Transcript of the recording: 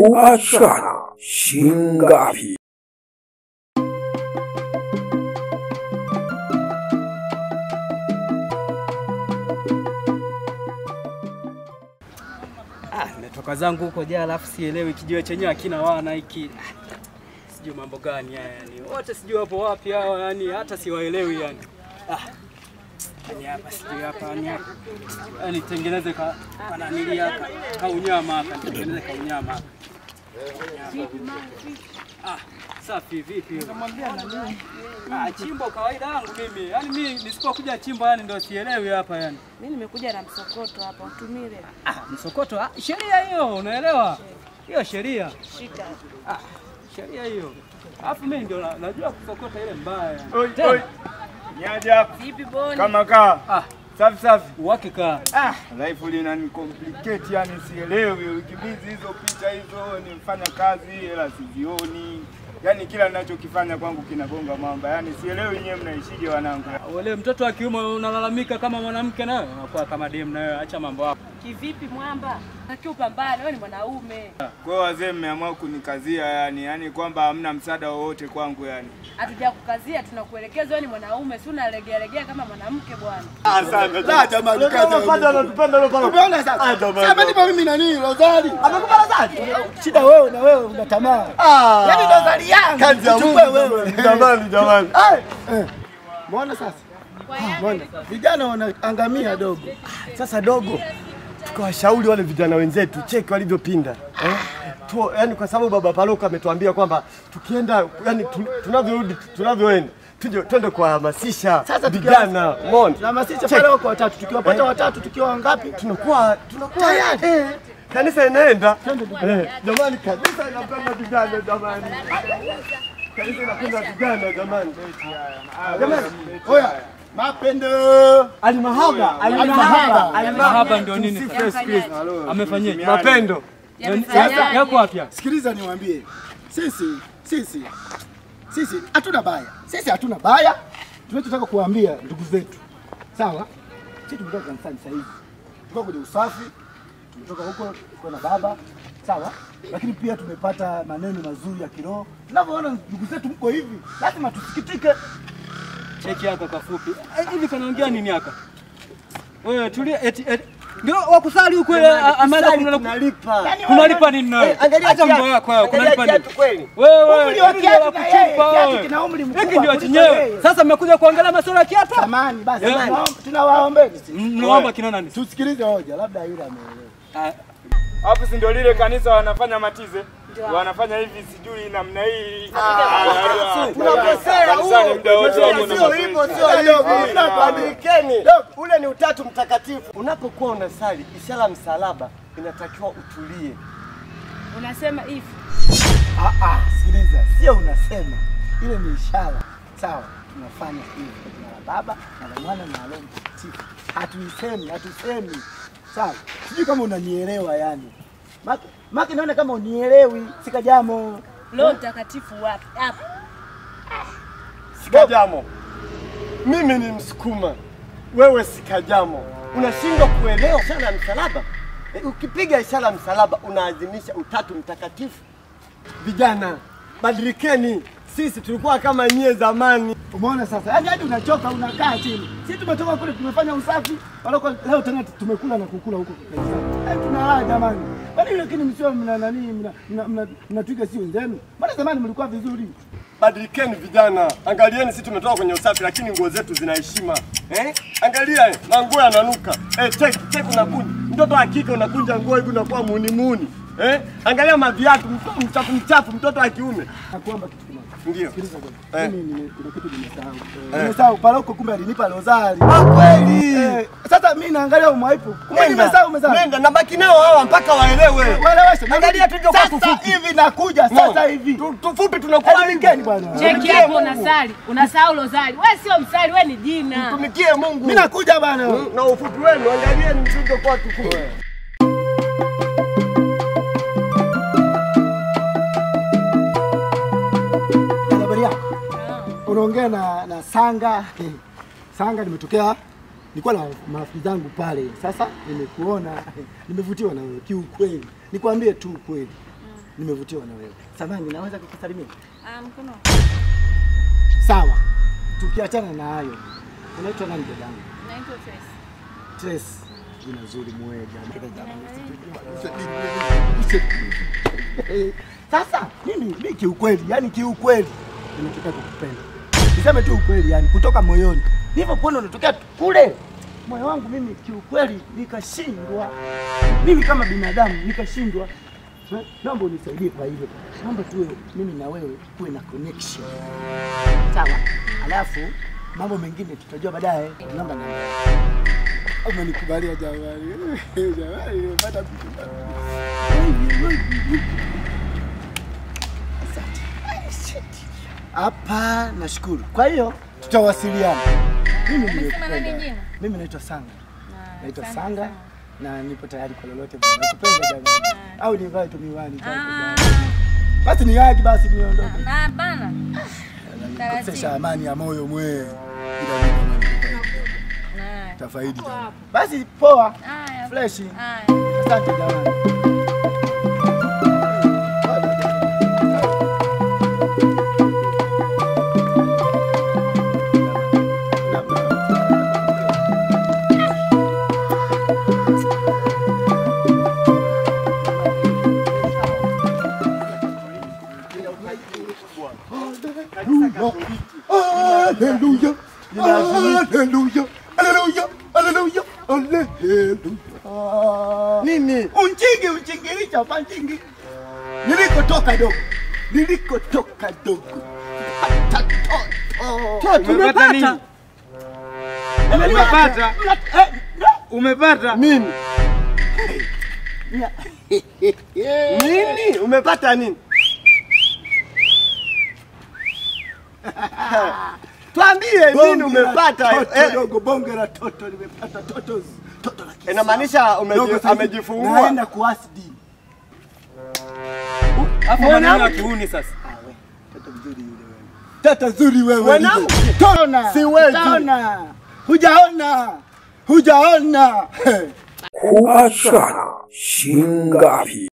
kuachana shingapi? Nimetoka zangu huko jana alafu sielewi kijiwe chenyewe hakina wana hiki. Sijui mambo gani haya yani. Wote sijui wapo wapi hao yani hata siwaelewi yani. Ni hapa sijui hapa yani hapa. Yani tengeneze kana nilia ka unyama hapa, tengeneze ka unyama. Safi vipi? Nikamwambia nani? Chimbo kawaida yangu mimi. Yaani mimi nisipokuja chimbo yani ndio sielewi hapa yani. Mimi nimekuja na msokoto hapa, utumile. Msokoto? Sheria hiyo, unaelewa? Hiyo sheria. Shika. Sheria hiyo. Alafu mimi ndio najua kusokota ile mbaya. Oi. Niaje hapa? Vipi boni? Kama kaa. Safi. Wake kaa. Life linani complicate yani sielewi. Ukibizi hizo picha hizo nifanya kazi ila sizioni. Yani kila ninachokifanya kwangu kinagonga mamba. Yani sielewi nyewe mnaishije wanangu. Wale mtoto wa kiume unalalamika kama mwanamke nawe unakuwa kama dem nawe, acha mambo hapo. Kivipi mwamba? Haki upambane, wewe ni mwanaume. Kwa wazee mmeamua kunikazia yani kwamba hamna msaada wowote kwangu yani. Hatuja kukazia, tunakuelekeza wewe ni mwanaume, si unalegea sana mwanamke bwana. Sana. Jamani kaza. Anatupenda leo pale. Umeona sasa? Sasa nipo mimi nani Rozali? Amekupa Rozali? Shida wewe na wewe una tamaa. Yaani Rozali yangu. Kazi ya wewe. Jamani. Muona sasa? Muona. Vijana wanaangamia dogo. Sasa dogo, tukawashauri wale vijana wenzetu, cheki walivyopinda. Yaani kwa sababu baba Paroko ametuambia kwamba tukienda yani tunavyoenda twende kuhamasisha vijana. Umeona? Tunahamasisha Paroko watatu, tukiwapata watatu tukiwa ngapi? Tunakuwa tayari. Kanisa inaenda. Jamani, kanisa inapenda vijana jamani. Kanisa inapenda vijana jamani. Oya. Mapendo Alimahaba ndio nini? Fresh Chris amefanyia mapendo. Yako wapi? Sikiliza niwaambie. Sisi hatuna baya. Sisi hatuna baya. Tunachotaka kuambia ndugu zetu. Sawa? Sisi tumetoka kanisani sasa hivi. Tuko kwenye usafi. Tumetoka huko na baba. Sawa? Lakini pia tumepata maneno mazuri ya kiroho. Tunavyoona ndugu zetu mko hivi, lazima tusikitike. Cheki yako kafupi. Hivi kanaongea nini haka? Wewe tulia ndio wakusali huko amana kunalipa. Kunalipa nini nawe? Acha mambo yako hayo, kunalipa nini? Wewe ndio kiatu kina umri mkubwa. Hiki ndio chenyewe. Sasa mmekuja kuangalia masuala ya kiatu? Samani basi. Tunawaombeni. Mnaomba kina nani? Tusikilize hoja, labda yule ameelewa. Hapo si ndio lile kanisa wanafanya matize? Wanafanya hivi sijui namna hii. Tunakosea huko. Muda wote wako na sio hivyo. Badikeni. Ule ni utatu mtakatifu. Unapokuwa unasali ishara msalaba inatakiwa utulie. Unasema hivi. Sikiliza, sio unasema. Ile ni ishara. Sawa, tunafanya hivi na Baba na Mwana na Roho Mtakatifu. Hatusemi. Sawa. Sijui kama unanielewa yani. Maki naona kama unielewi, Sikajamo. Roho Mtakatifu wapi? Hapa. Sikajamo. Mimi ni Msukuma. Wewe Sikajamo. Unashindwa kuelewa ishara ya msalaba? Ukipiga ishara ya msalaba unaadhimisha utatu mtakatifu. Vijana, badilikeni. Sisi tulikuwa kama nyie zamani. Umeona sasa? Yaani hadi unachoka unakaa chini. Sisi tumetoka kule tumefanya usafi, walikuwa leo tena tumekula na kukula huko kanisani. Tunalala jamani. Kwani lakini msio mna nani mnatwiga si wenzenu? Mbona zamani mlikuwa vizuri? Badilikeni vijana. Angalieni sisi tumetoka kwenye usafi lakini nguo zetu zina heshima. Angalia manguo yananuka. Check unakunja. Mtoto wa kike unakunja nguo hivi unakuwa muni. Angalia maviatu mchafu mtoto wa kiume. Nakuomba kitu kimoja. Ndio. Sikiliza bwana. Mimi kuna kitu nimesahau. Nimesahau Paroko kumbe alinipa Rozali. Kweli. Sasa mimi naangalia umwaipo. Kumbe nimesahau. Nenda nabaki nao hawa mpaka waelewe. Waeleweshe. Angalia tu kwa kufupi. Sasa hivi nakuja sasa hivi. Tufupi tunakuwa mingeni bwana. Cheki yako unasali. Unasahau Rozali. Wewe sio msali, wewe ni jina. Tumikie Mungu. Mimi nakuja bwana. Na ufupi wenu angalieni mzigo kwa tukufu. Unaongea na Sanga. Sanga nimetokea, nilikuwa na marafiki zangu pale. Sasa nimekuona, nimevutiwa na wewe kiukweli. Nikwambie tu ukweli. nimevutiwa na wewe. Samahani, naweza kukusalimia? Mkono. Sawa. Tukiachana na hayo. Unaitwa nani dadangu? Naitwa Trace. Trace. Jina zuri mweja. Sasa mimi kiukweli, yani kiukweli nimetaka kukupenda. Niseme tu ukweli, yani kutoka moyoni. Nilipokuona unatokea kule, moyo wangu mimi kiukweli nikashindwa. Mimi kama binadamu nikashindwa. Naomba unisaidie kwa hilo. Naomba tuwe mimi na wewe kuwe na connection. Sawa? Alafu mambo mengine tutajua baadaye. Naomba na umenikubalia jamani. Jamani, nimepata kitu. Hapa nashukuru. Kwa hiyo tutawasiliana. Mimi nimekupenda. Mimi naitwa Sanga. Naitwa Sanga na nipo tayari kwa lolote. Nakupenda jamani. Au nivae tu miwani kwanza. Basi ni yaki basi niondoke. Bana. Sasa amani ya moyo mwe. Tafaidi. Basi poa. Fresh. Asante jamani. Haleluya. Haleluya. Haleluya. Haleluya. Haleluya. Nini? Unchingilicha panchingi. Nilikotoka dogo. Umepata nini? Umepata? Umepata? Nini? Nini? Umepata nini? Tuambie nini umepata? Dogo bonge la toto nimepata totos. Toto la kisa. Inamaanisha amejifungua. Naenda kuasidi. Hapo maneno ya kiuni sasa. Toto mzuri yule wewe. Toto nzuri wewe. Mwanamke. Tona. Siwezi. Tona. Hujaona. Kuachana shingapi?